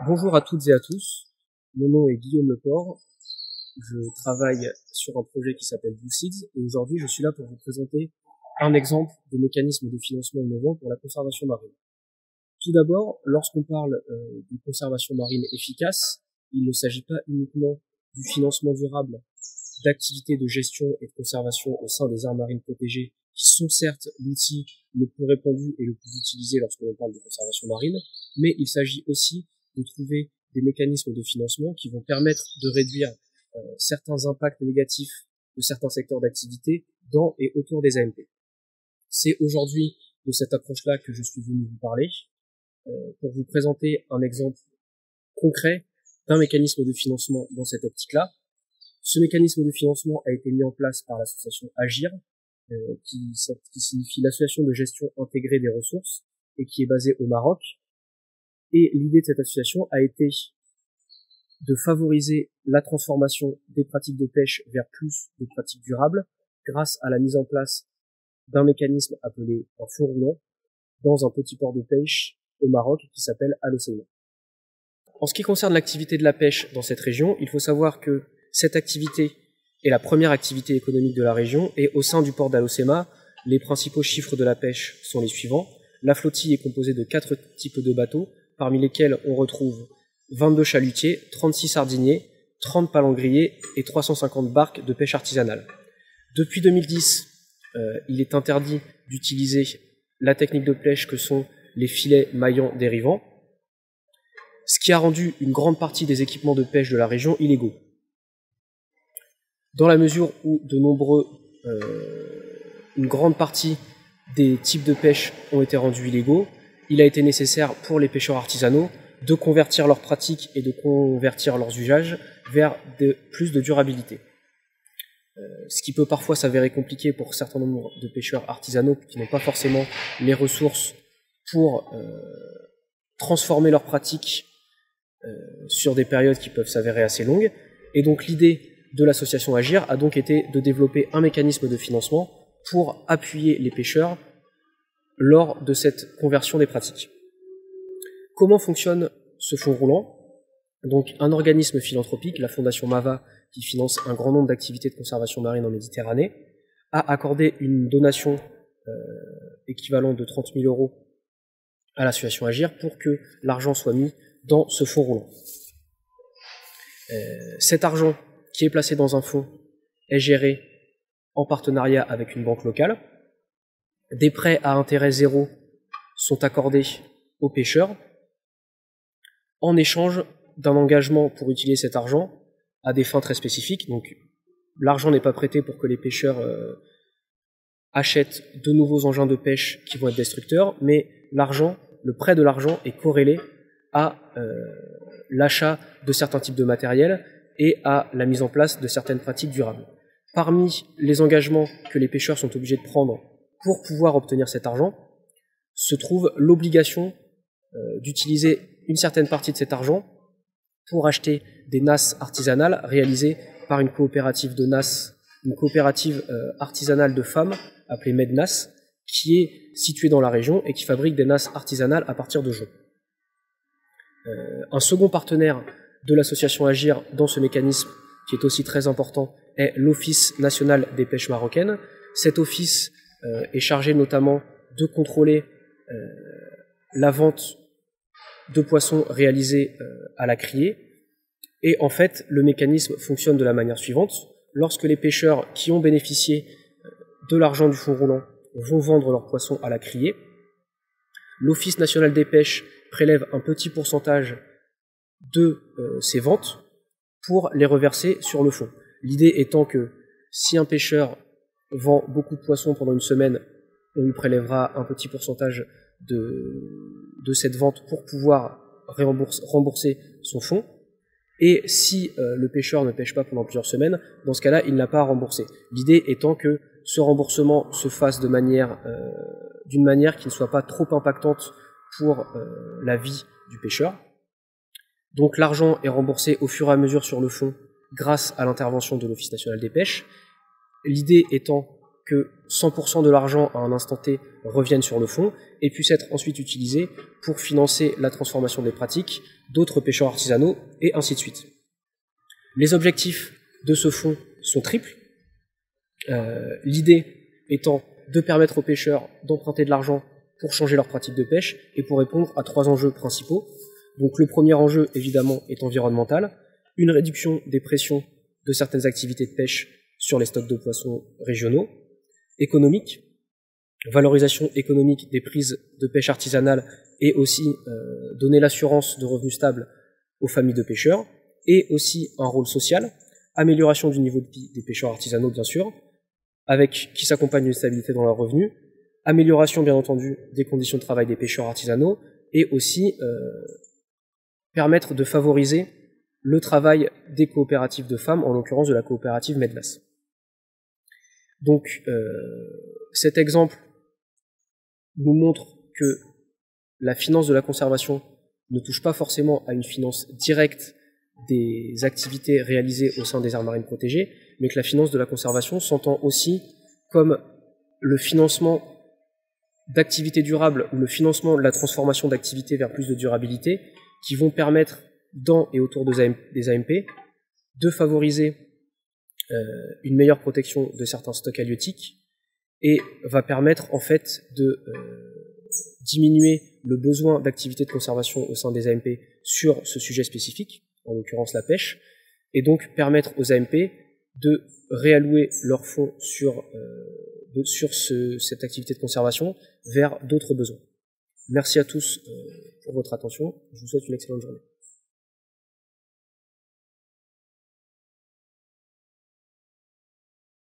Bonjour à toutes et à tous, mon nom est Guillaume Leport, je travaille sur un projet qui s'appelle BlueSeeds et aujourd'hui je suis là pour vous présenter un exemple de mécanisme de financement innovant pour la conservation marine. Tout d'abord, lorsqu'on parle de conservation marine efficace, il ne s'agit pas uniquement du financement durable d'activités de gestion et de conservation au sein des aires marines protégées qui sont certes l'outil le plus répandu et le plus utilisé lorsque l'on parle de conservation marine, mais il s'agit aussi de trouver des mécanismes de financement qui vont permettre de réduire certains impacts négatifs de certains secteurs d'activité dans et autour des AMP. C'est aujourd'hui de cette approche-là que je suis venu vous parler, pour vous présenter un exemple concret d'un mécanisme de financement dans cette optique-là. Ce mécanisme de financement a été mis en place par l'association AGIR, qui signifie l'Association de gestion intégrée des ressources, et qui est basée au Maroc. Et l'idée de cette association a été de favoriser la transformation des pratiques de pêche vers plus de pratiques durables grâce à la mise en place d'un mécanisme appelé un fonds roulant dans un petit port de pêche au Maroc qui s'appelle Al Hoceima. En ce qui concerne l'activité de la pêche dans cette région, il faut savoir que cette activité est la première activité économique de la région et au sein du port d'Al Hoceima, les principaux chiffres de la pêche sont les suivants. La flottille est composée de 4 types de bateaux, parmi lesquels on retrouve 22 chalutiers, 36 sardiniers, 30 palangriers et 350 barques de pêche artisanale. Depuis 2010, il est interdit d'utiliser la technique de pêche que sont les filets maillants dérivants, ce qui a rendu une grande partie des équipements de pêche de la région illégaux. Dans la mesure où une grande partie des types de pêche ont été rendus illégaux, il a été nécessaire pour les pêcheurs artisanaux de convertir leurs pratiques et de convertir leurs usages vers plus de durabilité. Ce qui peut parfois s'avérer compliqué pour certains nombres de pêcheurs artisanaux qui n'ont pas forcément les ressources pour transformer leurs pratiques sur des périodes qui peuvent s'avérer assez longues. Et donc l'idée de l'association Agir a donc été de développer un mécanisme de financement pour appuyer les pêcheurs lors de cette conversion des pratiques. Comment fonctionne ce fonds roulant? Donc un organisme philanthropique, la Fondation MAVA, qui finance un grand nombre d'activités de conservation marine en Méditerranée, a accordé une donation équivalente de 30 000 € à l'association Agir pour que l'argent soit mis dans ce fonds roulant. Cet argent qui est placé dans un fonds est géré en partenariat avec une banque locale. Des prêts à intérêt zéro sont accordés aux pêcheurs en échange d'un engagement pour utiliser cet argent à des fins très spécifiques. Donc l'argent n'est pas prêté pour que les pêcheurs achètent de nouveaux engins de pêche qui vont être destructeurs, mais le prêt de l'argent est corrélé à l'achat de certains types de matériel et à la mise en place de certaines pratiques durables. Parmi les engagements que les pêcheurs sont obligés de prendre pour pouvoir obtenir cet argent, se trouve l'obligation d'utiliser une certaine partie de cet argent pour acheter des nasses artisanales réalisées par une coopérative de nasses, une coopérative artisanale de femmes appelée Mednas, qui est située dans la région et qui fabrique des nasses artisanales à partir de joncs. Un second partenaire de l'association Agir dans ce mécanisme, qui est aussi très important, est l'Office national des pêches marocaines. Cet office est chargé notamment de contrôler la vente de poissons réalisés à la criée. Et en fait, le mécanisme fonctionne de la manière suivante. Lorsque les pêcheurs qui ont bénéficié de l'argent du fonds roulant vont vendre leurs poissons à la criée, l'Office national des pêches prélève un petit pourcentage de ces ventes pour les reverser sur le fonds. L'idée étant que si un pêcheur vend beaucoup de poissons pendant une semaine, on lui prélèvera un petit pourcentage de cette vente pour pouvoir rembourser son fonds. Et si le pêcheur ne pêche pas pendant plusieurs semaines, dans ce cas-là, il n'a pas à rembourser. L'idée étant que ce remboursement se fasse d'une manière qui ne soit pas trop impactante pour la vie du pêcheur. Donc l'argent est remboursé au fur et à mesure sur le fonds grâce à l'intervention de l'Office national des pêches. L'idée étant que 100% de l'argent à un instant T revienne sur le fonds et puisse être ensuite utilisé pour financer la transformation des pratiques d'autres pêcheurs artisanaux et ainsi de suite. Les objectifs de ce fonds sont triples. L'idée étant de permettre aux pêcheurs d'emprunter de l'argent pour changer leurs pratiques de pêche et pour répondre à 3 enjeux principaux. Donc le premier enjeu, évidemment, est environnemental, une réduction des pressions de certaines activités de pêche sur les stocks de poissons régionaux, économique, valorisation économique des prises de pêche artisanale et aussi donner l'assurance de revenus stables aux familles de pêcheurs, et aussi un rôle social, amélioration du niveau de vie des pêcheurs artisanaux bien sûr, qui s'accompagne d'une stabilité dans leurs revenus, amélioration bien entendu des conditions de travail des pêcheurs artisanaux, et aussi permettre de favoriser le travail des coopératives de femmes, en l'occurrence de la coopérative Medlas. Donc cet exemple nous montre que la finance de la conservation ne touche pas forcément à une finance directe des activités réalisées au sein des aires marines protégées, mais que la finance de la conservation s'entend aussi comme le financement d'activités durables ou le financement de la transformation d'activités vers plus de durabilité qui vont permettre dans et autour des AMP de favoriser une meilleure protection de certains stocks halieutiques et va permettre en fait de diminuer le besoin d'activités de conservation au sein des AMP sur ce sujet spécifique, en l'occurrence la pêche, et donc permettre aux AMP de réallouer leurs fonds sur cette activité de conservation vers d'autres besoins. Merci à tous pour votre attention, je vous souhaite une excellente journée.